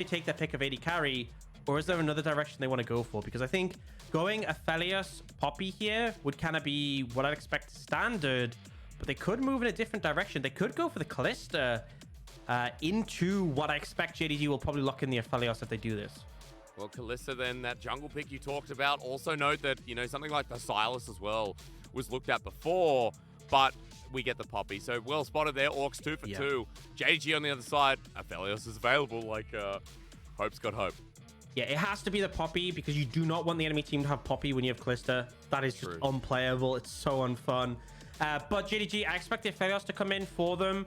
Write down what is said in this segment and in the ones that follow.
they take their pick of AD carry, or is there another direction they want to go for? Because I think going Aphelios Poppy here would kind of be what I'd expect standard, but they could move in a different direction. They could go for the Kalista into what I expect JDG will probably lock in the Aphelios if they do this. Well, Kalista, then, that jungle pick you talked about. Also note that, you know, something like the Silas as well was looked at before, but we get the Poppy. So well spotted there. Aux 2 for 2. JDG on the other side. Aphelios is available. Like, Hope's got hope. Yeah, it has to be the Poppy because you do not want the enemy team to have Poppy when you have Kalista. That is just unplayable. It's so unfun. But JDG, I expect the Aphelios to come in for them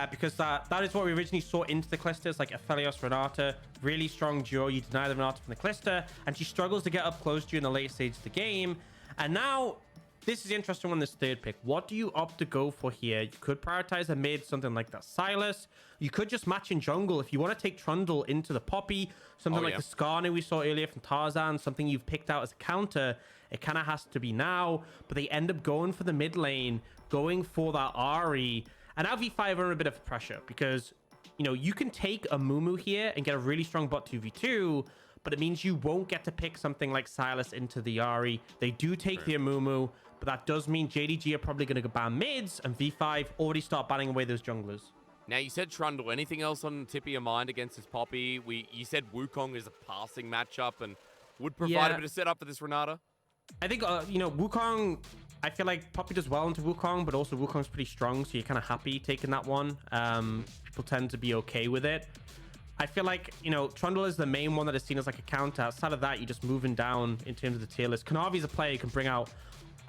because that is what we originally saw into the Kalistas, like Aphelios, Renata. Really strong duo. You deny the Renata from the Kalista, and she struggles to get up close during the late stage of the game. And now, this is the interesting one, this third pick. What do you opt to go for here? You could prioritize a mid, something like that Silas. You could just match in jungle. If you want to take Trundle into the Poppy, something like the Skarner we saw earlier from Tarzan, something you've picked out as a counter, it kind of has to be now. But they end up going for the mid lane, going for that Ahri. And now V5 are under a bit of pressure because, you know, you can take a Amumu here and get a really strong bot 2v2, but it means you won't get to pick something like Silas into the Ahri. They do take the Amumu, but that does mean JDG are probably going to go ban mids, and V5 already start banning away those junglers. Now, you said Trundle. Anything else on the tip of your mind against this Poppy? You said Wukong is a passing matchup and would provide a bit of setup for this Renata. I think, you know, Wukong, I feel like Poppy does well into Wukong, but also Wukong's pretty strong, so you're kind of happy taking that one. People tend to be okay with it. I feel like, you know, Trundle is the main one that is seen as like a counter. Outside of that, you're just moving down in terms of the tier list. Kanavi's a player who can bring out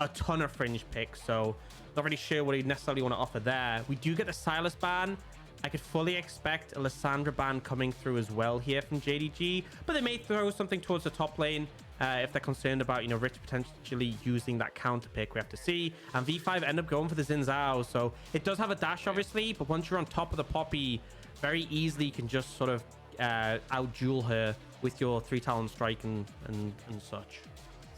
a ton of fringe picks, so not really sure what he necessarily want to offer there. We do get the Silas ban. I could fully expect a Lissandra ban coming through as well here from JDG, but they may throw something towards the top lane if they're concerned about, you know, Rich potentially using that counter pick. We have to see. And V5 end up going for the Xin Zhao, so it does have a dash, obviously, but once you're on top of the Poppy, very easily you can just sort of out-duel her with your 3-talon strike and such.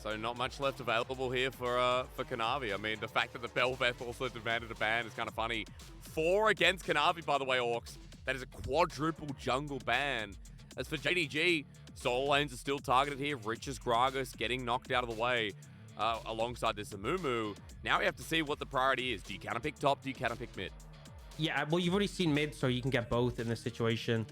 So not much left available here for Kanavi. I mean, the fact that the Belveth also demanded a ban is kind of funny. 4 against Kanavi, by the way, Aux. That is a quadruple jungle ban. As for JDG, solo lanes are still targeted here. Rich's Gragas getting knocked out of the way alongside this Amumu. Now we have to see what the priority is. Do you counter pick top? Do you counter pick mid? Yeah, well, you've already seen mid, so you can get both in this situation.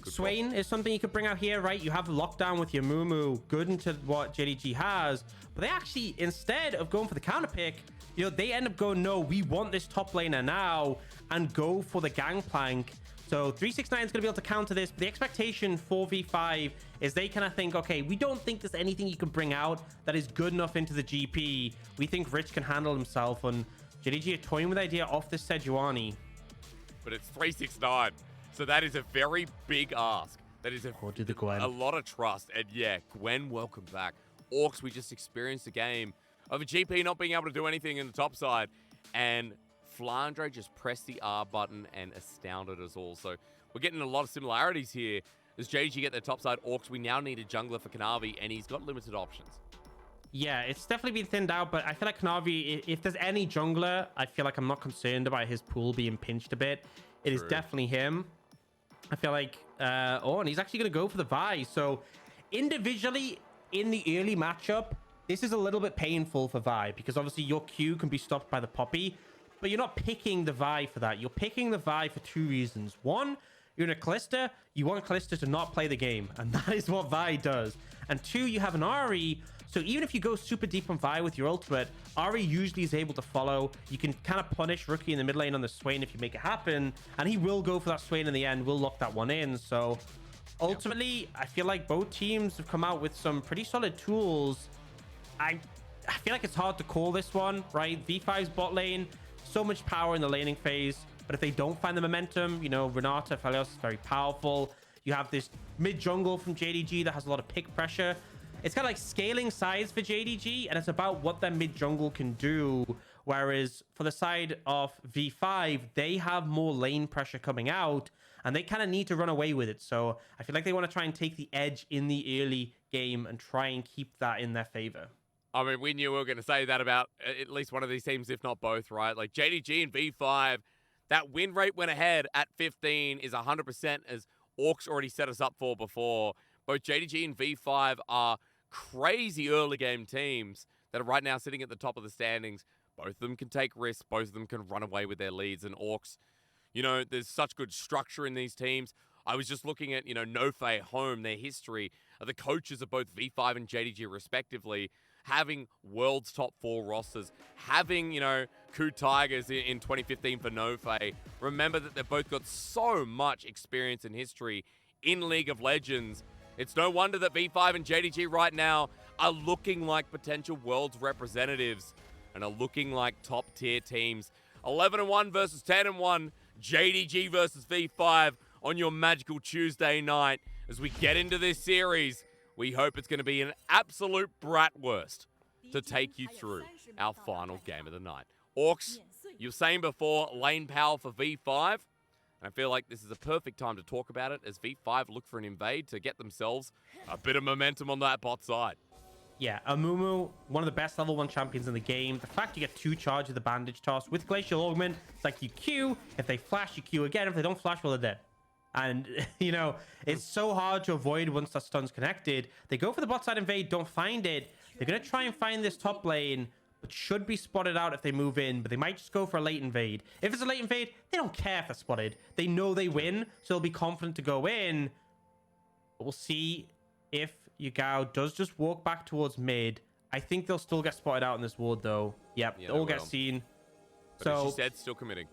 Swain is something you could bring out here, right? You have lockdown with your Amumu, good into what JDG has, but they actually, instead of going for the counter pick, you know, they end up going, no, we want this top laner now, and go for the Gangplank. So 369 is going to be able to counter this, but the expectation for V5 is they kind of think, okay, we don't think there's anything you can bring out that is good enough into the GP. We think Rich can handle himself, and JDG are toying with the idea off this Sejuani. But it's 369. So that is a very big ask. That is a lot of trust. And yeah, Gwen, welcome back. Aux, we just experienced a game of a GP not being able to do anything in the top side. And Flandre just pressed the R button and astounded us all. So we're getting a lot of similarities here. As JG get their top side, Aux, we now need a jungler for Kanavi, and he's got limited options. Yeah, it's definitely been thinned out, but I feel like Kanavi, if there's any jungler, I feel like I'm not concerned about his pool being pinched a bit. It is definitely him. I feel like, oh, and he's actually going to go for the Vi. So individually in the early matchup, this is a little bit painful for Vi because obviously your Q can be stopped by the Poppy, but you're not picking the Vi for that. You're picking the Vi for 2 reasons. One, you're in a Kalista, you want Kalista to not play the game, and that is what Vi does. And 2, you have an Ahri, so even if you go super deep on Vi with your ultimate, Ahri usually is able to follow. You can kind of punish Rookie in the mid lane on the Swain if you make it happen, and he will go for that Swain in the end, will lock that one in. So ultimately, I feel like both teams have come out with some pretty solid tools. I feel like it's hard to call this one, right? V5's bot lane, so much power in the laning phase, but if they don't find the momentum, you know, Renata, Aphelios is very powerful. You have this mid jungle from JDG that has a lot of pick pressure. It's kind of like scaling sides for JDG, and it's about what their mid jungle can do. Whereas for the side of V5, they have more lane pressure coming out, and they kind of need to run away with it. So I feel like they want to try and take the edge in the early game and try and keep that in their favor. I mean, we knew we were going to say that about at least one of these teams, if not both, right? Like JDG and V5, that win rate went ahead at 15 is 100% as Aux already set us up for before. Both JDG and V5 are crazy early game teams that are right now sitting at the top of the standings. Both of them can take risks. Both of them can run away with their leads. And Aux, you know, there's such good structure in these teams. I was just looking at, you know, Nofe, Home, their history. The coaches of both V5 and JDG respectively, having world's top 4 rosters, having, you know, Coup Tigers in 2015 for Nofe. Remember that they've both got so much experience and history in League of Legends. It's no wonder that V5 and JDG right now are looking like potential world's representatives and are looking like top tier teams. 11-1 versus 10-1, JDG versus V5 on your magical Tuesday night. As we get into this series, we hope it's going to be an absolute bratwurst to take you through our final game of the night. Aux, you were saying before, lane power for V5. And I feel like this is a perfect time to talk about it as V5 look for an invade to get themselves a bit of momentum on that bot side. Yeah, Amumu, one of the best level 1 champions in the game. The fact you get 2 charges of the bandage toss with Glacial Augment, it's like you Q. If they flash, you Q again. If they don't flash, well, they're dead. And, you know, it's so hard to avoid once that stun's connected. They go for the bot side invade, don't find it. They're going to try and find this top lane, but should be spotted out if they move in. But they might just go for a late invade. If it's a late invade, they don't care if they're spotted. They know they win, so they'll be confident to go in. But we'll see if Yagao does just walk back towards mid. I think they'll still get spotted out in this ward, though. Yep, yeah, they'll all get seen. But so, as you said, still committing.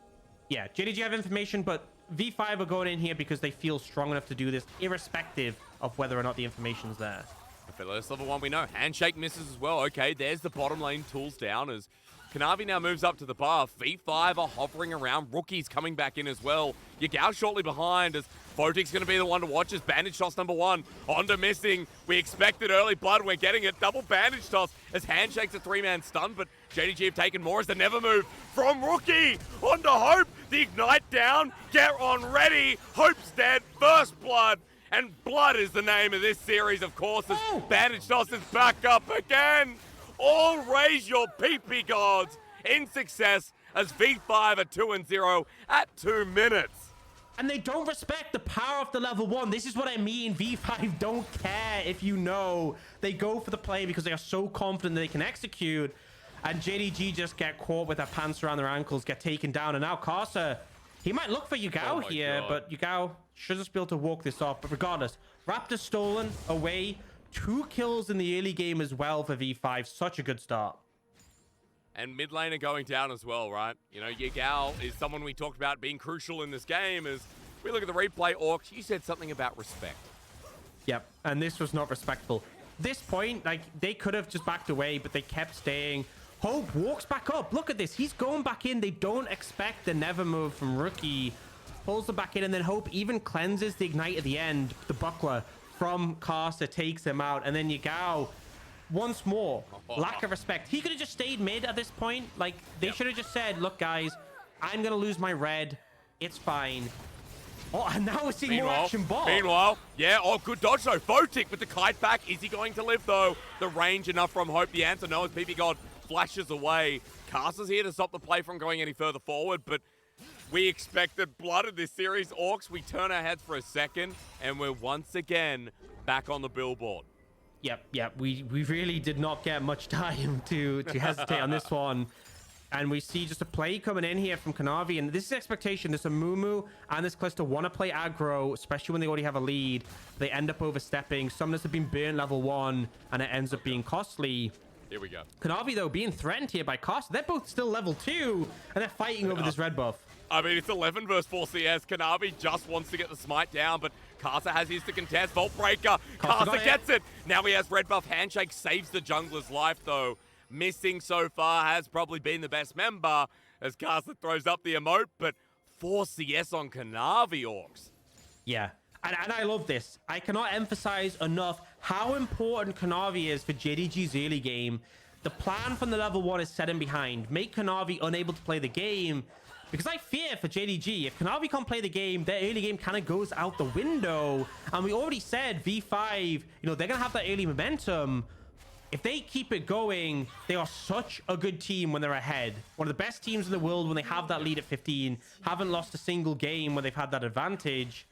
Yeah, JDG have information, but V5 are going in here because they feel strong enough to do this, irrespective of whether or not the information's there. Aphelios level 1, we know. Handshake misses as well. Okay, there's the bottom lane tools down as Kanavi now moves up to the buff. V5 are hovering around. Rookies coming back in as well. Yagao shortly behind as Photic's going to be the one to watch as bandage toss number 1. Onda missing. We expected early blood. We're getting it. Double bandage toss as Handshake's a 3-man stun, but JDG have taken more as the never move from Rookie onto Hope. The ignite down. Get on ready. Hope's dead. First blood. And blood is the name of this series, of course, as bandage toss is back up again. All raise your ppgods in success as V5 are 2-0 at 2 minutes. And they don't respect the power of the level 1. This is what I mean. V5 don't care if you know. They go for the play because they are so confident that they can execute. And JDG just get caught with their pants around their ankles, get taken down. And now Karsa, he might look for Yagao here, but Yagao should just be able to walk this off. But regardless, Raptor stolen away. 2 kills in the early game as well for V5. Such a good start. And mid lane are going down as well, right? You know, Yagao is someone we talked about being crucial in this game. As we look at the replay, Aux, you said something about respect. Yep, and this was not respectful. This point, like, they could have just backed away, but they kept staying. Hope walks back up. Look at this. He's going back in. They don't expect the never move from Rookie. Pulls them back in, and then Hope even cleanses the ignite at the end. The buckler from Karsa takes him out, and then Yagao, once more, lack of respect. He could have just stayed mid at this point. Like, they should have just said, look, guys, I'm going to lose my red. It's fine. Oh, and now we're seeing more action bot. Meanwhile, yeah, good dodge though. Photic with the kite back. Is he going to live though? The range enough from Hope. The answer no as ppgod flashes away. Karsa's here to stop the play from going any further forward, but we expected blood in this series. Aux, we turn our heads for a second, and we're once again back on the billboard. Yep. We really did not get much time to hesitate on this one. And we see just a play coming in here from Kanavi. And this is expectation. This Amumu and this Kalista want to play aggro, especially when they already have a lead. They end up overstepping. Summoners have been burnt level 1, and it ends up being costly. Here we go. Kanavi, though, being threatened here by Karsa. They're both still level 2, and they're fighting over this red buff. I mean, it's 11 versus 4 CS. Kanavi just wants to get the smite down, but Karsa has his to contest. Vault Breaker. Karsa gets it. Now he has red buff. Handshake saves the jungler's life, though. Missing so far has probably been the best member as Karsa throws up the emote, but 4 CS on Kanavi, Aux. Yeah. And I love this. I cannot emphasize enough how important Kanavi is for JDG's early game. The plan from the level 1 is set him behind. Make Kanavi unable to play the game. Because I fear for JDG, if Kanavi can't play the game, their early game kind of goes out the window. And we already said V5, you know, they're going to have that early momentum. If they keep it going, they are such a good team when they're ahead. One of the best teams in the world when they have that lead at 15. Haven't lost a single game when they've had that advantage.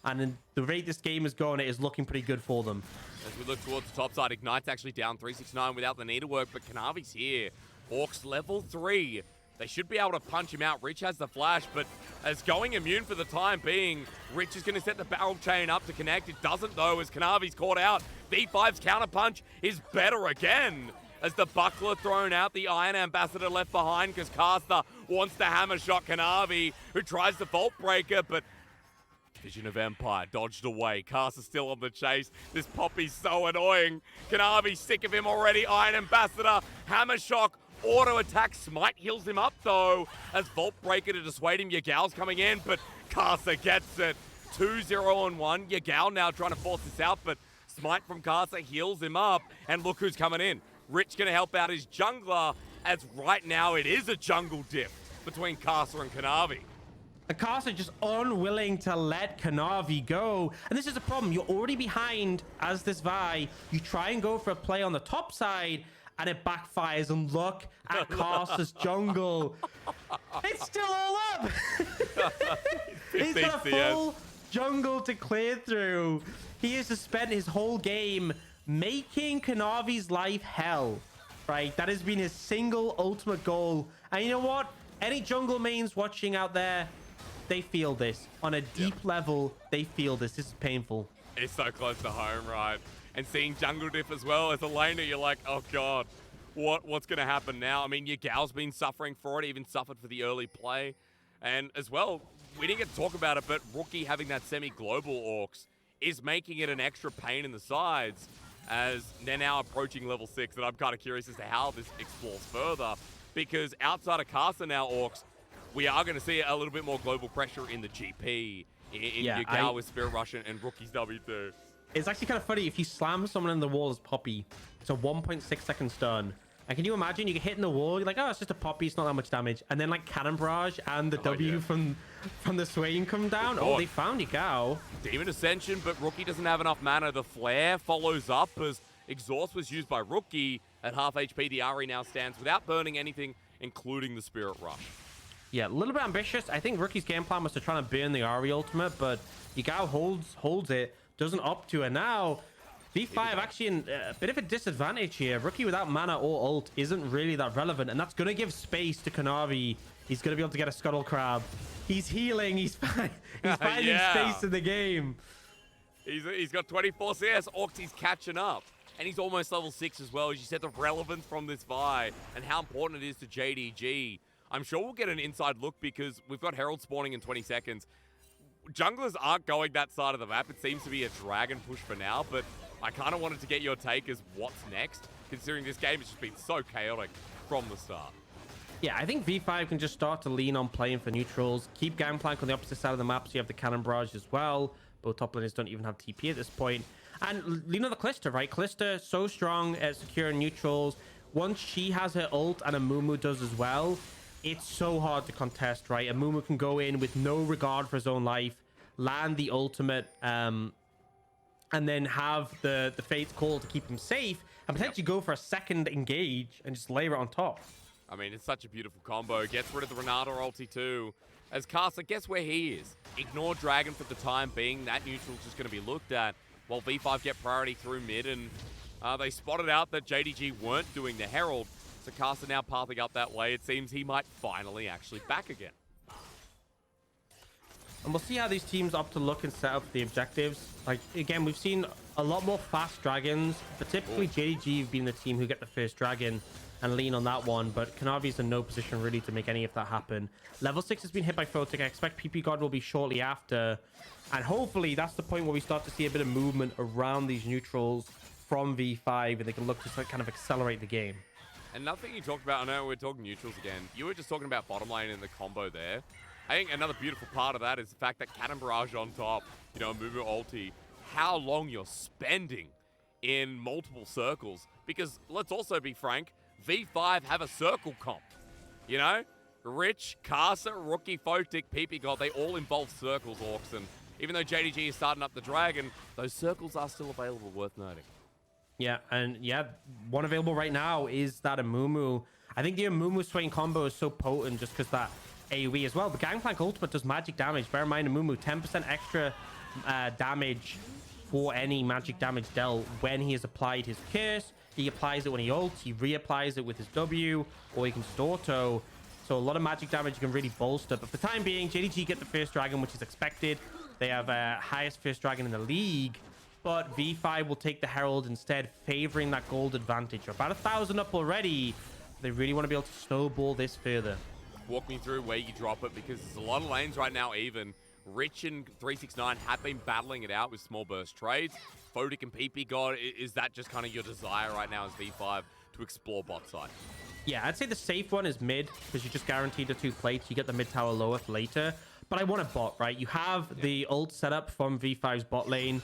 And in the rate this game is going, it is looking pretty good for them. As we look towards the top side, Ignite's actually down 369 without the needle work, but Kanavi's here. Orcs level 3. They should be able to punch him out. Rich has the flash, but as going immune for the time being, Rich is going to set the barrel chain up to connect. It doesn't, though, as Kanavi's caught out. V5's counterpunch is better again. As the buckler thrown out, the Iron Ambassador left behind because Karsa wants to hammer shot Kanavi, who tries the Vault Breaker, but Vision of Empire dodged away. Karsa's still on the chase. This Poppy's so annoying. Kanavi's sick of him already. Iron Ambassador, hammer shock, auto attack. Smite heals him up though, as Vault Breaker to dissuade him. Yagao's coming in, but Karsa gets it. 2-0-1. Yagao now trying to force this out, but Smite from Karsa heals him up. And look who's coming in. Rich gonna help out his jungler, as right now it is a jungle diff between Karsa and Kanavi. Karsa just unwilling to let Kanavi go. And this is a problem. You're already behind as this Vi. You try and go for a play on the top side, and it backfires. And look at Karsa's jungle. It's still all up. He's got a full jungle to clear through. He has to spend his whole game making Kanavi's life hell. Right? That has been his single ultimate goal. And you know what? Any jungle mains watching out there, they feel this. On a deep level, they feel this. This is painful. It's so close to home, right? And seeing jungle diff as well as a laner, you're like, oh god, what's going to happen now? I mean, Yagao's been suffering for it, even suffered for the early play. And as well, we didn't get to talk about it, but Rookie having that semi-global Orcs is making it an extra pain in the sides, as they're now approaching level 6. And I'm kind of curious as to how this explores further, because outside of Karsa now, Orcs, we are going to see a little bit more global pressure in the GP, in Yagao with Spirit Rush and Rookie's W2. It's actually kind of funny. If you slam someone in the wall as Poppy, it's a 1.6 second stun. And can you imagine you get hit in the wall, you're like, oh, it's just a Poppy, it's not that much damage. And then like Cannon Barrage and the W from the Swain come down. Oh, they found Yagao. Demon Ascension, but Rookie doesn't have enough mana. The Flare follows up as Exhaust was used by Rookie at half HP. The Ahri now stands without burning anything, including the Spirit Rush. Yeah, a little bit ambitious. I think Rookie's game plan was to try and burn the Ahri ultimate, but Yagao holds it, doesn't opt to, and now V5 actually in a bit of a disadvantage here. Rookie without mana or ult isn't really that relevant, and that's going to give space to Kanavi. He's going to be able to get a Scuttle Crab. He's healing. He's finding space in the game. He's got 24 CS. Orcs, he's catching up. And he's almost level 6 as well. As you said, the relevance from this Vi and how important it is to JDG. I'm sure we'll get an inside look because we've got Herald spawning in 20 seconds. Junglers aren't going that side of the map. It seems to be a dragon push for now, but I kind of wanted to get your take as what's next, considering this game has just been so chaotic from the start. Yeah, I think V5 can just start to lean on playing for neutrals. Keep Gangplank on the opposite side of the map, so you have the Cannon Barrage as well. Both top laners don't even have TP at this point. And lean on the Kalista, right? Kalista so strong at securing neutrals. Once she has her ult and Amumu does as well, it's so hard to contest, right? Amumu can go in with no regard for his own life, land the ultimate, and then have the Fate's Call to keep him safe, and potentially go for a second engage and just layer it on top. I mean, it's such a beautiful combo. Gets rid of the Renata ulti too. As Karsa, guess where he is? Ignore Dragon for the time being. That neutral's just going to be looked at, while V5 get priority through mid, and they spotted out that JDG weren't doing the Herald. So Karsa now pathing up that way. It seems he might finally actually back again. And we'll see how these teams opt to look and set up the objectives. Like, again, we've seen a lot more fast dragons, but typically JDG have been the team who get the first dragon and lean on that one. But Kanavi's in no position really to make any of that happen. Level 6 has been hit by Photic. I expect ppgod will be shortly after. And hopefully that's the point where we start to see a bit of movement around these neutrals from V5, and they can look to kind of accelerate the game. And nothing you talked about, I know we're talking neutrals again. You were just talking about bottom lane and the combo there. I think another beautiful part of that is the fact that Cannon Barrage on top, you know, Amumu ulti, how long you're spending in multiple circles. Because let's also be frank, V5 have a circle comp. You know? Rich, Karsa, Rookie, Photic, ppgod, they all involve circles, Orcs. And even though JDG is starting up the dragon, those circles are still available, worth noting. Yeah, and yeah, one available right now is that Amumu. I think the Amumu Swain combo is so potent just because that AoE as well. The Gangplank ultimate does magic damage. Bear in mind, Amumu, 10% extra damage for any magic damage dealt when he has applied his curse. He applies it when he ults, he reapplies it with his W, or he can just auto. So a lot of magic damage you can really bolster. But for the time being, JDG get the first dragon, which is expected. They have highest first dragon in the league. But V5 will take the Herald instead, favoring that gold advantage. About 1,000 up already. They really want to be able to snowball this further. Walk me through where you drop it, because there's a lot of lanes right now even. Rich and 369 have been battling it out with small burst trades. Photic and ppgod, is that just kind of your desire right now as V5 to explore bot side? Yeah, I'd say the safe one is mid, because you just guaranteed the 2 plates. You get the mid tower lower for later. But I want a bot, right? You have the ult set up from V5's bot lane.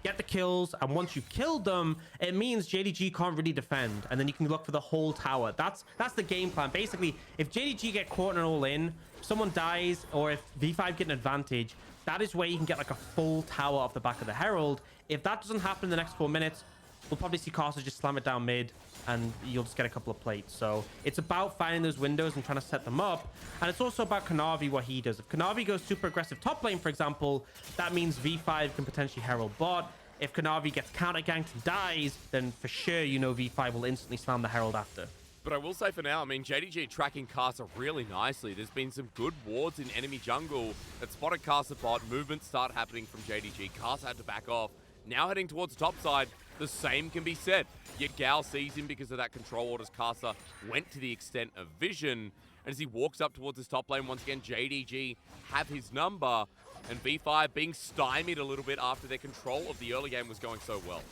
Get the kills, and once you've killed them, it means JDG can't really defend, and then you can look for the whole tower. That's the game plan. Basically, if JDG get caught in an all-in, if someone dies, or if V5 get an advantage, that is where you can get like a full tower off the back of the Herald. If that doesn't happen in the next 4 minutes, we'll probably see Karsa just slam it down mid, and you'll just get a couple of plates. So it's about finding those windows and trying to set them up. And it's also about Kanavi, what he does. If Kanavi goes super aggressive top lane, for example, that means V5 can potentially Herald bot. If Kanavi gets counter ganked and dies, then for sure, you know, V5 will instantly slam the Herald after. But I will say for now, I mean, JDG tracking Karsa really nicely. There's been some good wards in enemy jungle that spotted Karsa bot. Movements start happening from JDG. Karsa had to back off. Now heading towards the top side, the same can be said. Yagao sees him because of that control orders. Karsa went to the extent of vision. And as he walks up towards his top lane, once again, JDG have his number. And V5 being stymied a little bit after their control of the early game was going so well.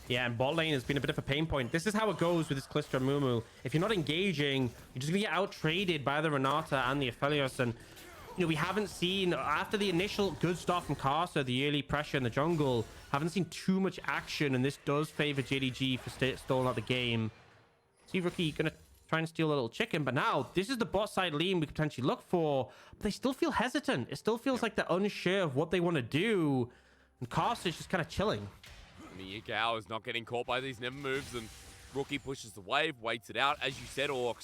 Yeah, and bot lane has been a bit of a pain point. This is how it goes with this Kalista and Amumu. If you're not engaging, you're just going to get out-traded by the Renata and the Aphelios. And, you know, we haven't seen, after the initial good stuff from Karsa, the early pressure in the jungle, haven't seen too much action. And this does favor JDG for stalling out the game. See, Rookie going to try and steal a little chicken. But now, this is the bot side lean we could potentially look for. But they still feel hesitant. It still feels like they're unsure of what they want to do. And Karsa is just kind of chilling. And Yagao is not getting caught by these never moves, and Rookie pushes the wave, waits it out. As you said, Aux,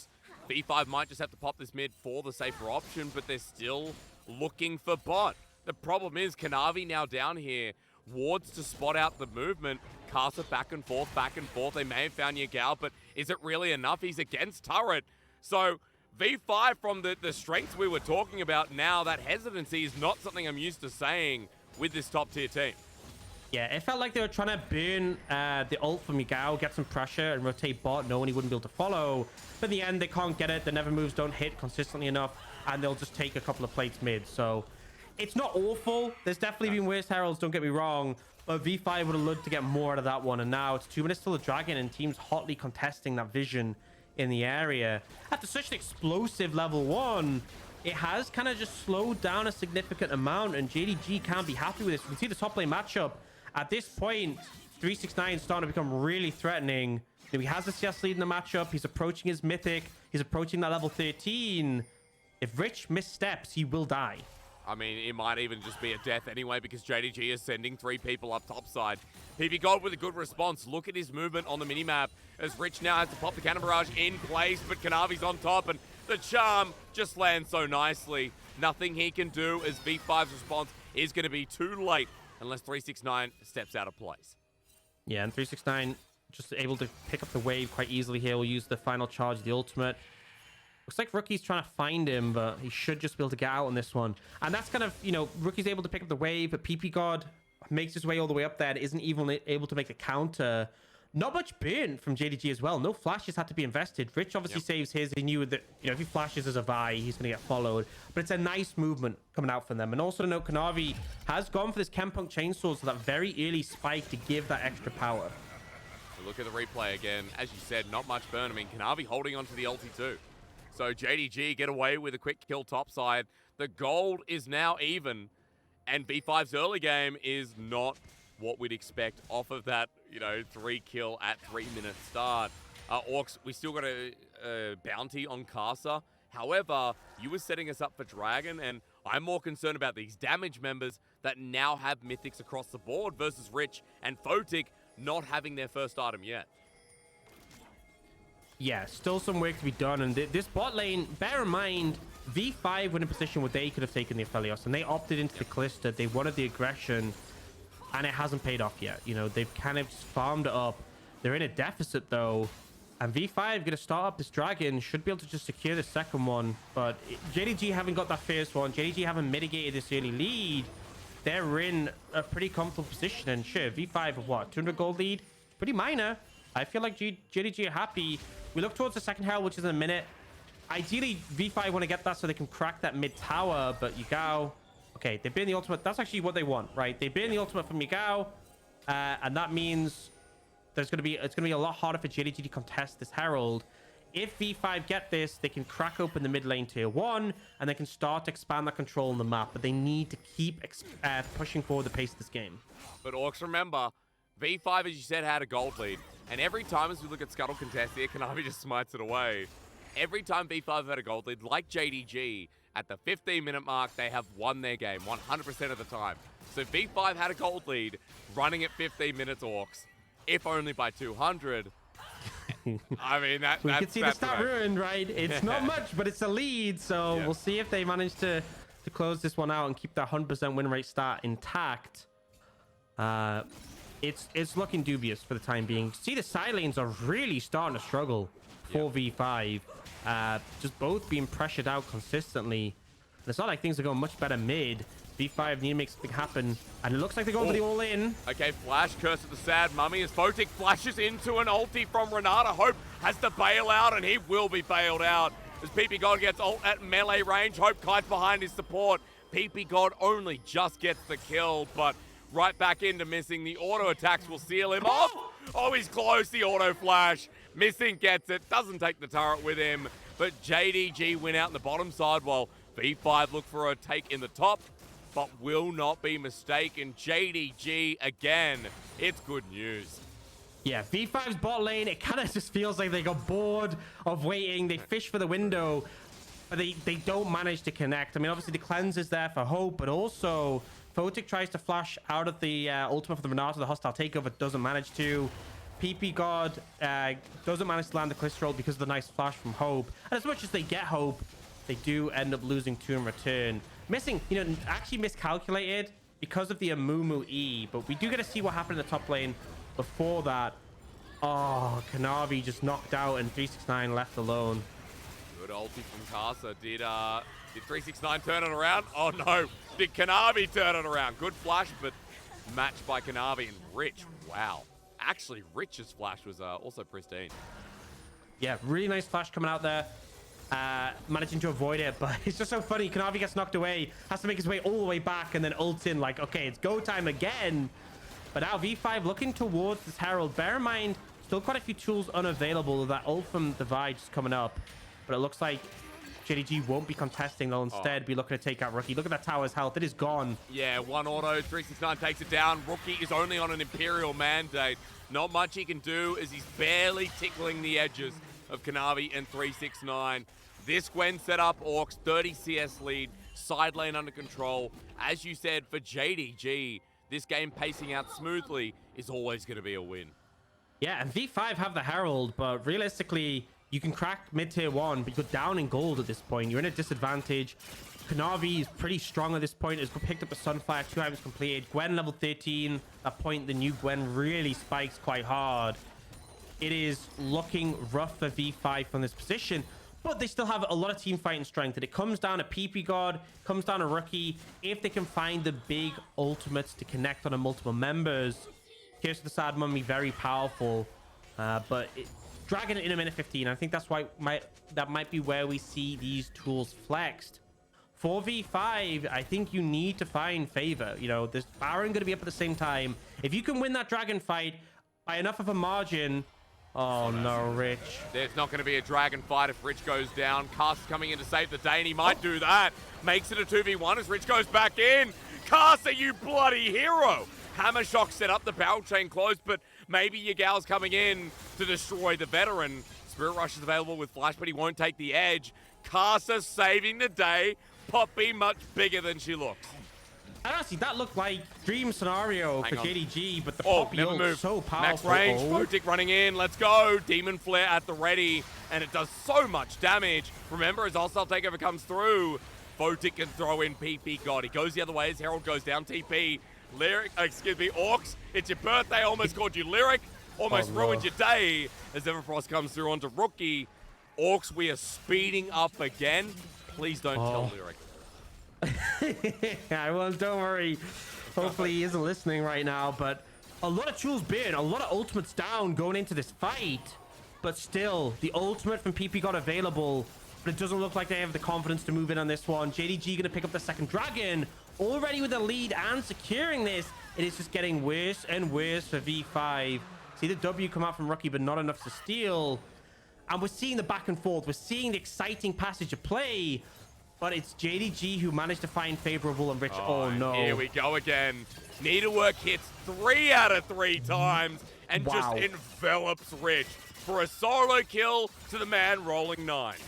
V5 might just have to pop this mid for the safer option, but they're still looking for bot. The problem is Kanavi now down here, wards to spot out the movement. Karsa back and forth, back and forth. They may have found Yagao, but is it really enough? He's against turret. So V5, from the strengths we were talking about now, that hesitancy is not something I'm used to saying with this top tier team. Yeah, it felt like they were trying to burn the ult from Yagao, get some pressure, and rotate bot, knowing he wouldn't be able to follow. But in the end, they can't get it. The never moves don't hit consistently enough, and they'll just take a couple of plates mid. So it's not awful. There's definitely been worse Heralds, don't get me wrong. But V5 would have loved to get more out of that one. And now it's 2 minutes till the dragon, and teams hotly contesting that vision in the area. After such an explosive level 1, it has kind of just slowed down a significant amount, and JDG can't be happy with this. We can see the top lane matchup. At this point, 369 is starting to become really threatening. He has the CS lead in the matchup. He's approaching his mythic. He's approaching that level 13. If Rich missteps, he will die. I mean, it might even just be a death anyway, because JDG is sending 3 people up topside. ppgod with a good response. Look at his movement on the minimap as Rich now has to pop the cannon barrage in place, but Kanavi's on top, and the charm just lands so nicely. Nothing he can do, as V5's response is going to be too late unless 369 steps out of place. Yeah, and 369 just able to pick up the wave quite easily here. We'll use the final charge, the ultimate. Looks like Rookie's trying to find him, but he should just be able to get out on this one. And that's kind of, you know, Rookie's able to pick up the wave, but ppgod makes his way all the way up there and isn't even able to make the counter. Not much burn from JDG as well. No flashes had to be invested. Rich obviously saves his. He knew that, you know, if he flashes as a Vi, he's going to get followed. But it's a nice movement coming out from them. And also to note, Kanavi has gone for this Gangplank chainsaw, so that very early spike to give that extra power. So look at the replay again. As you said, not much burn. I mean, Kanavi holding on to the ulti too. So JDG get away with a quick kill topside. The gold is now even. And V5's early game is not what we'd expect off of that, you know, 3 kill at 3-minute start. Aux, we still got a bounty on Karsa. However, you were setting us up for Dragon, and I'm more concerned about these damage members that now have mythics across the board versus Rich and Photic not having their first item yet. Yeah, still some work to be done. And this bot lane, bear in mind, V5 were in a position where they could have taken the Aphelios, and they opted into the Kalista. They wanted the aggression, and it hasn't paid off yet. You know, they've kind of just farmed it up. They're in a deficit, though, and V5 going to start up this dragon. Should be able to just secure the second one, but JDG haven't got that first one. JDG haven't mitigated this early lead. They're in a pretty comfortable position, and sure, V5 of what, 200 gold lead? Pretty minor. I feel like JDG are happy. We look towards the second herald, which is in a minute. Ideally, V5 want to get that so they can crack that mid tower, but Yagao, okay, they burn the ultimate. That's actually what they want, right? They burn the ultimate from Yagao, and that means it's going to be a lot harder for JDG to contest this herald. If V5 get this, they can crack open the mid lane tier 1, and they can start to expand that control on the map, but they need to keep pushing forward the pace of this game. But Aux, remember, V5, as you said, had a gold lead. And every time as we look at Scuttle contest here, Kanavi just smites it away. Every time V5 had a gold lead, like JDG, at the 15-minute mark, they have won their game 100% of the time. So V5 had a gold lead, running at 15 minutes Aux, if only by 200. I mean, we can see the stat ruined, right? It's not much, but it's a lead. So we'll see if they manage to close this one out and keep that 100% win rate stat intact. It's looking dubious for the time being. See, the side lanes are really starting to struggle for V5. Just both being pressured out consistently. And it's not like things are going much better mid. V5 need to make something happen, and it looks like they're going for the all-in. Okay, flash, curse of the sad mummy as Photic flashes into an ulti from Renata. Hope has to bail out, and he will be bailed out as ppgod gets ult at melee range. Hope kites behind his support. ppgod only just gets the kill, but right back into missing. The auto attacks will seal him off. Oh, he's close. The auto flash. Missing gets it. Doesn't take the turret with him, but JDG win out in the bottom side while V5 look for a take in the top, but will not be mistaken. JDG again. It's good news. Yeah, V5's bot lane, it kind of just feels like they got bored of waiting. They fish for the window, but they don't manage to connect. I mean, obviously the cleanse is there for Hope, but also Photic tries to flash out of the ultimate for the Renata. The hostile takeover doesn't manage to. ppgod doesn't manage to land the Kalista roll because of the nice flash from Hope. And as much as they get Hope, they do end up losing 2 in return. Missing, you know, actually miscalculated because of the Amumu E, but we do get to see what happened in the top lane before that. Oh, Kanavi just knocked out and 369 left alone. Good ulti from Karsa. Did 369 turn it around? Oh no, did Kanavi turn it around? Good flash, but matched by Kanavi and Rich. Wow. Actually, Rich's flash was also pristine. Yeah, really nice flash coming out there. Managing to avoid it, but it's just so funny. Kanavi gets knocked away, has to make his way all the way back, and then ults in like, okay, it's go time again. But now V5 looking towards this Herald. Bear in mind, still quite a few tools unavailable. That ult from Divide is coming up, but it looks like JDG won't be contesting. They'll instead be looking to take out Rookie. Look at that tower's health. It is gone. Yeah, one auto. 369 takes it down. Rookie is only on an Imperial mandate. Not much he can do as he's barely tickling the edges of Kanavi and 369. This Gwen setup, Aux, 30 CS lead, side lane under control. As you said, for JDG, this game pacing out smoothly is always going to be a win. Yeah, and V5 have the Herald, but realistically, you can crack mid-tier 1, but you're down in gold at this point. You're in a disadvantage. Kanavi is pretty strong at this point. Has picked up a Sunfire, 2 items completed. Gwen level 13. That point, the new Gwen really spikes quite hard. It is looking rough for V5 from this position, but they still have a lot of team fighting strength, and it comes down to ppgod, comes down to Rookie. If they can find the big ultimates to connect on a multiple members, Curse of the Sad Mummy, very powerful, but Dragon in a minute 15. I think that's why that might be where we see these tools flexed. For V5, I think you need to find favor. You know, there's Baron going to be up at the same time. If you can win that dragon fight by enough of a margin. Oh no, Rich. There's not going to be a dragon fight if Rich goes down. Karsa's coming in to save the day, and he might do that. Makes it a 2v1 as Rich goes back in. Karsa, you bloody hero. Hammer Shock set up, the barrel chain closed, but maybe Yagao's coming in to destroy the veteran. Spirit Rush is available with flash, but he won't take the edge. Karsa saving the day. Poppy much bigger than she looks. Honestly, that looked like dream scenario for JDG, but the poppy never ult move. so powerful. Max range, Photic running in. Let's go. Demon Flare at the ready, and it does so much damage. Remember, as Hostile Takeover comes through, Photic can throw in ppgod. He goes the other way as Herald goes down. TP. Lyric, Aux, it's your birthday. Almost called you Lyric. Almost ruined your day as Everfrost comes through onto Rookie. Aux, we are speeding up again. Please don't tell Lyric. I won't, don't worry. Hopefully he isn't listening right now, but a lot of tools bin, a lot of ultimates down going into this fight, but still the ultimate from ppgod available, but it doesn't look like they have the confidence to move in on this one. JDG gonna pick up the second dragon already with the lead and securing this. It is just getting worse and worse for V5. See the W come out from Rookie, but not enough to steal, and we're seeing the back and forth. We're seeing the exciting passage of play. But it's JDG who managed to find favorable and Rich. Oh no. Here we go again. Needlework hits 3 out of 3 times and just envelops Rich for a solo kill to the man rolling 9s.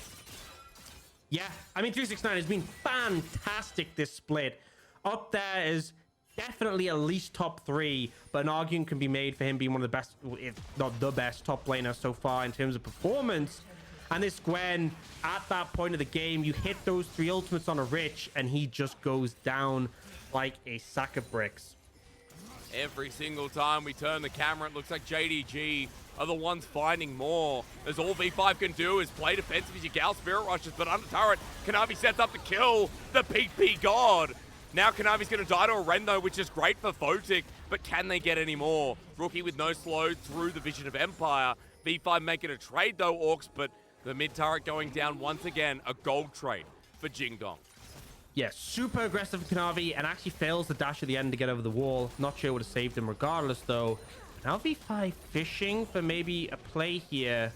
Yeah, I mean 369 has been fantastic this split. Up there is definitely at least top 3, but an argument can be made for him being one of the best, if not the best, top laner so far in terms of performance. And this Gwen, at that point of the game, you hit those 3 ultimates on a Rich, and he just goes down like a sack of bricks. Every single time we turn the camera, it looks like JDG are the ones finding more. As all V5 can do is play defensive as Yagao Spirit Rushes, but under turret, Kanavi sets up to kill the ppgod. Now Kanavi's going to die to a Ren, though, which is great for Photic, but can they get any more? Rookie with no slow through the Vision of Empire. V5 making a trade, though, Orcs, but the mid turret going down once again. A gold trade for Jingdong. Yeah, super aggressive Kanavi, and actually fails the dash at the end to get over the wall. Not sure it would have saved him regardless, though. Now V5 fishing for maybe a play here.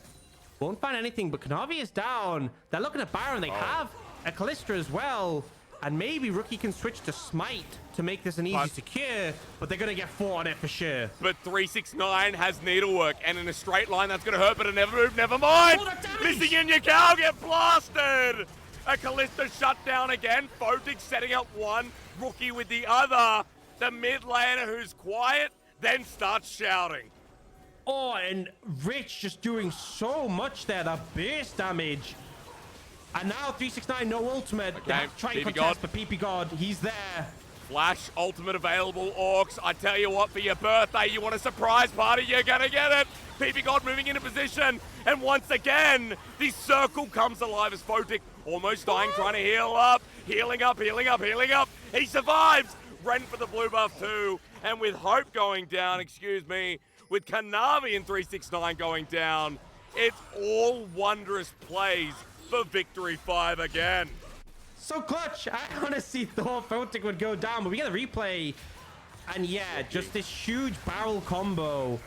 Won't find anything, but Kanavi is down. They're looking at Baron. They have a Kalista as well. And maybe Rookie can switch to Smite to make this an easy secure, but they're going to get 4 on it for sure. But 369 has Needlework, and in a straight line, that's going to hurt, but it never moved. Never mind. Missing in Yagao, get blasted. A Kalista shut down again. Photic setting up one. Rookie with the other. The mid laner who's quiet, then starts shouting. Oh, and Rich just doing so much there. That burst damage. And now 369, no ultimate. They have to try and contest for ppgod. He's there. Flash ultimate available, Orcs. I tell you what, for your birthday, you want a surprise party, you're gonna get it. ppgod moving into position. And once again, the circle comes alive as Photic almost dying, trying to heal up. Healing up, healing up, healing up. He survives. Ren for the blue buff too. And with Hope going down, with Kanavi and 369 going down, it's all wondrous plays for Victory 5 again. So clutch. I honestly thought Photic would go down, but we get a replay. And yeah, just this huge barrel combo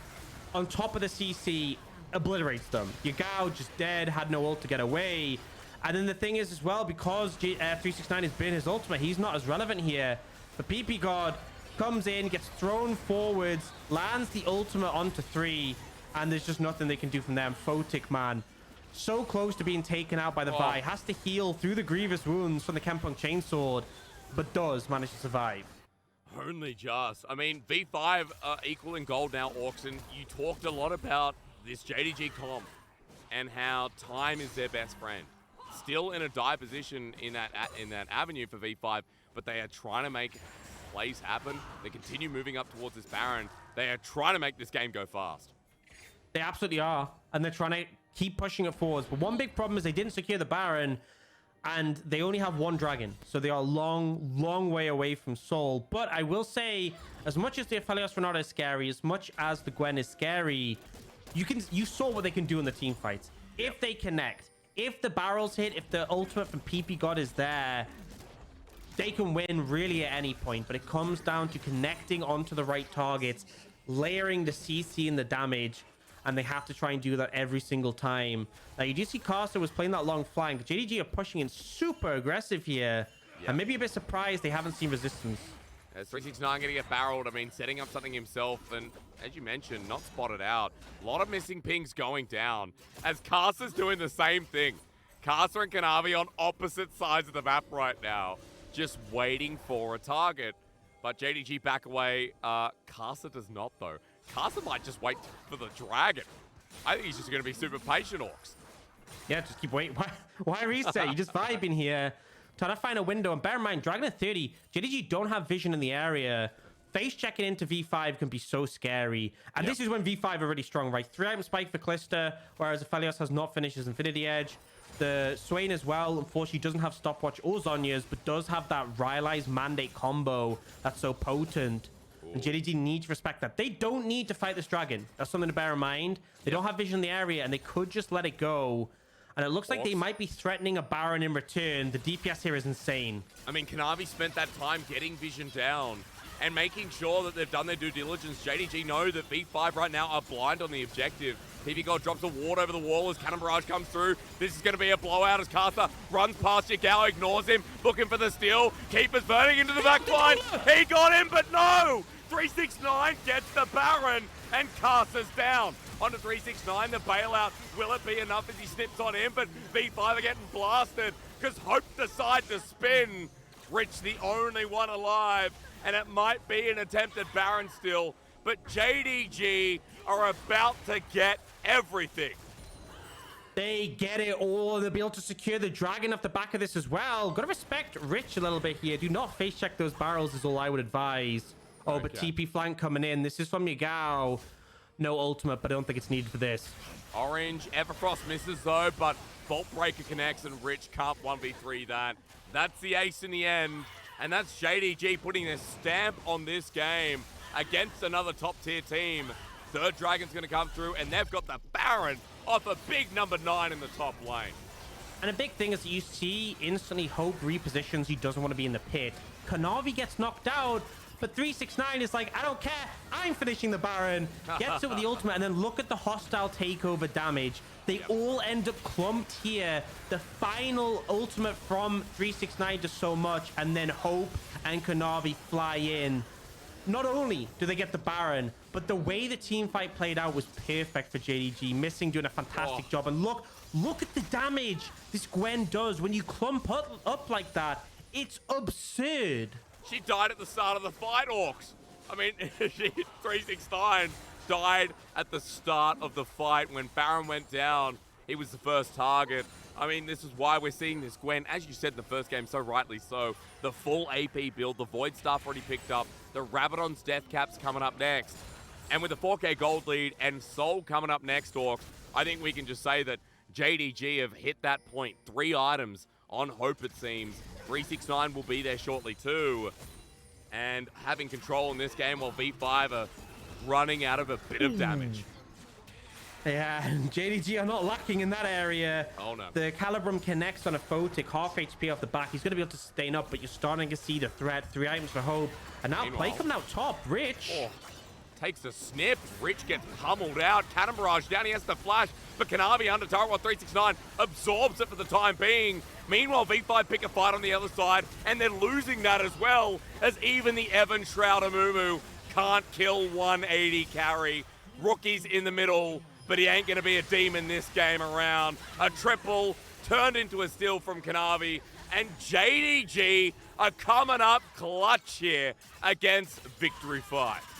on top of the CC obliterates them. Yagao just dead, had no ult to get away. And then the thing is as well, because 369 has been his ultimate, he's not as relevant here. But ppgod comes in, gets thrown forwards, lands the ultimate onto 3, and there's just nothing they can do from them. Photic, man, so close to being taken out by the Vi. Has to heal through the grievous wounds from the Gangplank chainsword, but does manage to survive. Only just. I mean, V5 are equal in gold now, Orcs, and you talked a lot about this JDG comp and how time is their best friend. Still in a dire position in that avenue for V5, but they are trying to make plays happen. They continue moving up towards this Baron. They are trying to make this game go fast. They absolutely are, and they're trying to keep pushing it forwards. But one big problem is they didn't secure the Baron, and they only have 1 dragon, so they are a long way away from Soul. But I will say, as much as the Aphelios Renata is scary, as much as the Gwen is scary, you saw what they can do in the team fights. If they connect, if the barrels hit, if the ultimate from ppgod is there, they can win really at any point. But it comes down to connecting onto the right targets, layering the CC and the damage, and they have to try and do that every single time. Now, you do see Karsa was playing that long flank. JDG are pushing in super aggressive here. And maybe a bit surprised they haven't seen resistance. As 369 going to get barreled, I mean, setting up something himself, and as you mentioned, not spotted out. A lot of missing pings going down, as Karsa's doing the same thing. Karsa and Kanavi on opposite sides of the map right now, just waiting for a target. But JDG back away. Karsa does not, though. Karsa might just wait for the dragon. I think he's just going to be super patient, Aux. Yeah, just keep waiting. Why reset? You just vibing here. Trying to find a window. And bear in mind, Dragon at 30. JDG don't have vision in the area. Face checking into V5 can be so scary. And this is when V5 are really strong, right? 3-item spike for Kalista, whereas Aphelios has not finished his Infinity Edge. The Swain as well, unfortunately, doesn't have stopwatch or Zhonya's, but does have that Rylai's mandate combo that's so potent. Ooh. And JDG need to respect that. They don't need to fight this dragon. That's something to bear in mind. They don't have vision in the area, and they could just let it go. And it looks like they might be threatening a Baron in return. The DPS here is insane. I mean, Kanavi spent that time getting vision down and making sure that they've done their due diligence. JDG know that V5 right now are blind on the objective. ppgod drops a ward over the wall as Cannon Barrage comes through. This is going to be a blowout as Karsa runs past Yagao, ignores him, looking for the steal. Keeper's burning into the backline. He got him, but no! 369 gets the Baron, and Karsa's down. Onto 369, the bailout. Will it be enough as he snips on him? But V5 are getting blasted because Hope decide to spin. Rich, the only one alive, and it might be an attempt at Baron still, but JDG are about to get everything. They get it all. They'll be able to secure the dragon off the back of this as well. Gotta respect Rich a little bit here. Do not face check those barrels is all I would advise. Oh, okay. But TP flank coming in. This is from Yagao. No ultimate, but I don't think it's needed for this. Orange, Everfrost misses though, but Vault Breaker connects and Rich can't 1v3 that. That's the ace in the end, and that's JDG putting their stamp on this game against another top-tier team. Third Dragon's going to come through, and they've got the Baron off a big number 9 in the top lane. And a big thing is that you see instantly Hope repositions. He doesn't want to be in the pit. Kanavi gets knocked out, but 369 is like, I don't care. I'm finishing the Baron. Gets it with the ultimate, and then look at the hostile takeover damage. They all end up clumped here. The final ultimate from 369 does so much, and then Hope and Kanavi fly in. Not only do they get the Baron, but the way the team fight played out was perfect for JDG. Missing doing a fantastic job. And look at the damage this Gwen does when you clump up like that. It's absurd. She died at the start of the fight, Aux. I mean, 369 died at the start of the fight. When Baron went down, he was the first target. I mean, this is why we're seeing this Gwen, as you said in the first game, so rightly so. The full AP build, the Void Staff already picked up, the Rabadon's Death Caps coming up next. And with the 4K gold lead and Soul coming up next, Aux, I think we can just say that JDG have hit that point. 3 items on Hope, it seems. 369 will be there shortly too. And having control in this game while V5 are running out of a bit of damage. Yeah, and JDG are not lacking in that area. Oh no. The Calibrum connects on a Photic, half HP off the back. He's going to be able to sustain up, but you're starting to see the threat. 3 items for Hope. And now play coming out top. Rich. Oh, takes a snip. Rich gets pummeled out. Cannon Barrage down. He has to flash. But Kanavi under turret while 369 absorbs it for the time being. Meanwhile, V5 pick a fight on the other side, and they're losing that as well, as even the Evan Shroud Amumu can't kill 180 carry. Rookie's in the middle, but he ain't going to be a demon this game around. A triple turned into a steal from Kanavi, and JDG are coming up clutch here against Victory 5.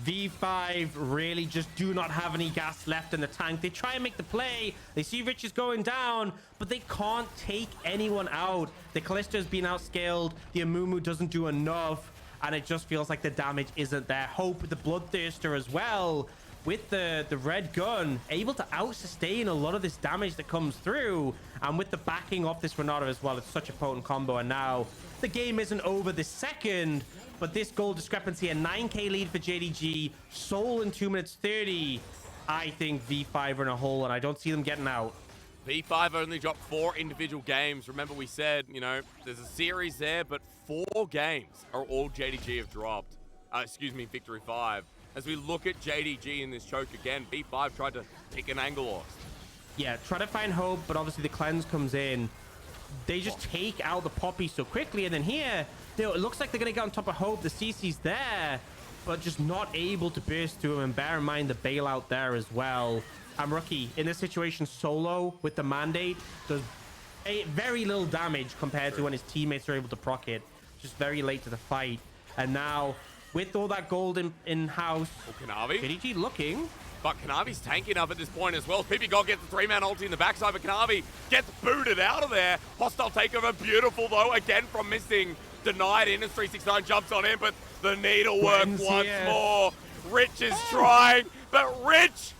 V5 really just do not have any gas left in the tank. They try and make the play. They see Rich is going down, but they can't take anyone out. The Kalista's been outscaled. The Amumu doesn't do enough, and it just feels like the damage isn't there. Hope, the Bloodthirster as well, with the red gun, able to out-sustain a lot of this damage that comes through. And with the backing off this Renata as well, it's such a potent combo. And now the game isn't over this second, but this goal discrepancy, a 9k lead for JDG, Soul in 2 minutes 30. I think V5 are in a hole, and I don't see them getting out. V5 only dropped 4 individual games. Remember we said, you know, there's a series there, but 4 games are all JDG have dropped. Excuse me, Victory 5. As we look at JDG in this choke again, V5 tried to pick an angle off. Yeah, try to find Hope, but obviously the cleanse comes in. They just take out the Poppy so quickly, and then here, it looks like they're going to get on top of Hope. The CC's there, but just not able to burst through him. And bear in mind the bailout there as well. And Rookie, in this situation, solo with the mandate, does very little damage compared to when his teammates are able to proc it. Just very late to the fight. And now, with all that gold in-house, Kanavi. JDG looking. But Kanavi's tanky enough at this point as well. ppgod gets the 3-man ulti in the backside, but Kanavi gets booted out of there. Hostile takeover, beautiful though, again from missing. Denied in as 369 jumps on him, but the needlework once more. Rich is trying, but Rich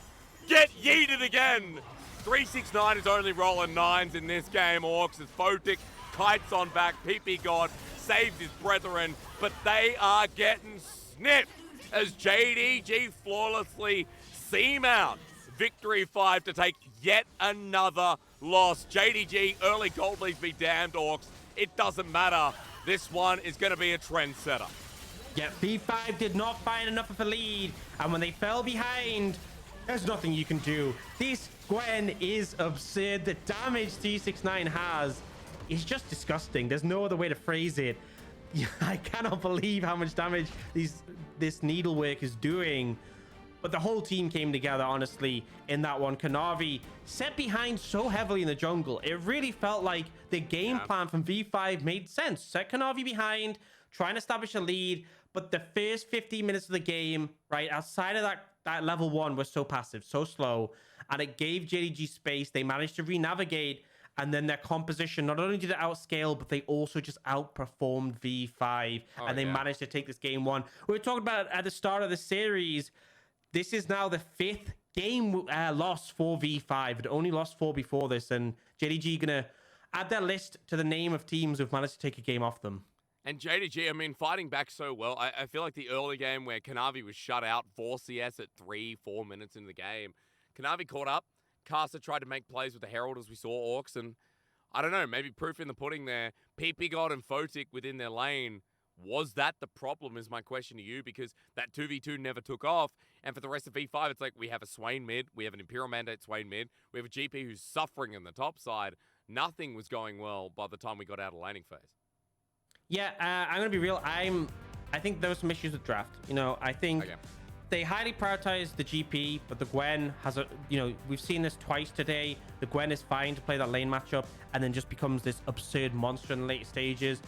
get yeeted again. 369 is only rolling 9s in this game, Aux, as Photic kites on back. ppgod saves his brethren, but they are getting snipped as JDG flawlessly seam out. Victory 5 to take yet another loss. JDG, early gold leads be damned, Aux. It doesn't matter. This one is going to be a trendsetter. Yeah, V5 did not find enough of a lead, and when they fell behind, there's nothing you can do. This Gwen is absurd. The damage 369 has is just disgusting. There's no other way to phrase it. I cannot believe how much damage this needlework is doing. But the whole team came together, honestly, in that one. Kanavi set behind so heavily in the jungle. It really felt like the game plan from V5 made sense. Set Kanavi behind, try and establish a lead. But the first 15 minutes of the game, right, outside of that level 1 was so passive, so slow. And it gave JDG space. They managed to re-navigate. And then their composition, not only did it outscale, but they also just outperformed V5. And they managed to take this game 1. We were talking about at the start of the series, this is now the 5th game loss for V5. It only lost 4 before this. And JDG going to add their list to the name of teams who've managed to take a game off them. And JDG, I mean, fighting back so well. I feel like the early game where Kanavi was shut out 4 CS at 3-4 minutes into the game. Kanavi caught up. Karsa tried to make plays with the Herald as we saw, Aux. And I don't know, maybe proof in the pudding there. ppgod and Photic within their lane. Was that the problem is my question to you, because that 2v2 never took off. And for the rest of V5, it's like we have a Swain mid, we have an Imperial Mandate Swain mid, we have a GP who's suffering on the top side. Nothing was going well by the time we got out of laning phase. Yeah, I'm going to be real. I think there were some issues with draft. You know, I think they highly prioritize the GP, but the Gwen has a, you know, we've seen this twice today. The Gwen is fine to play that lane matchup and then just becomes this absurd monster in the late stages.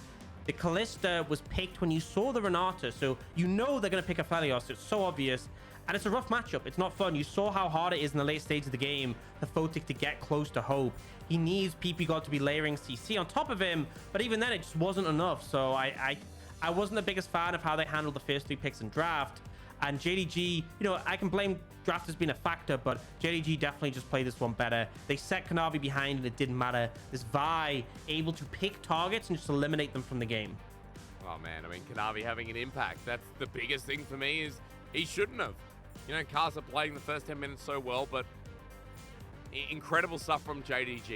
The Kalista was picked when you saw the Renata, so you know they're going to pick Aphelios. It's so obvious, and it's a rough matchup. It's not fun. You saw how hard it is in the late stage of the game for Photic to get close to Hope. He needs ppgod to be layering CC on top of him, but even then, it just wasn't enough. So I wasn't the biggest fan of how they handled the first 3 picks in draft. And JDG, you know, I can blame draft as being a factor, but JDG definitely just played this one better. They set Kanavi behind and it didn't matter. This Vi able to pick targets and just eliminate them from the game. Oh man, I mean, Kanavi having an impact. That's the biggest thing for me is he shouldn't have. You know, Karsa playing the first 10 minutes so well, but incredible stuff from JDG.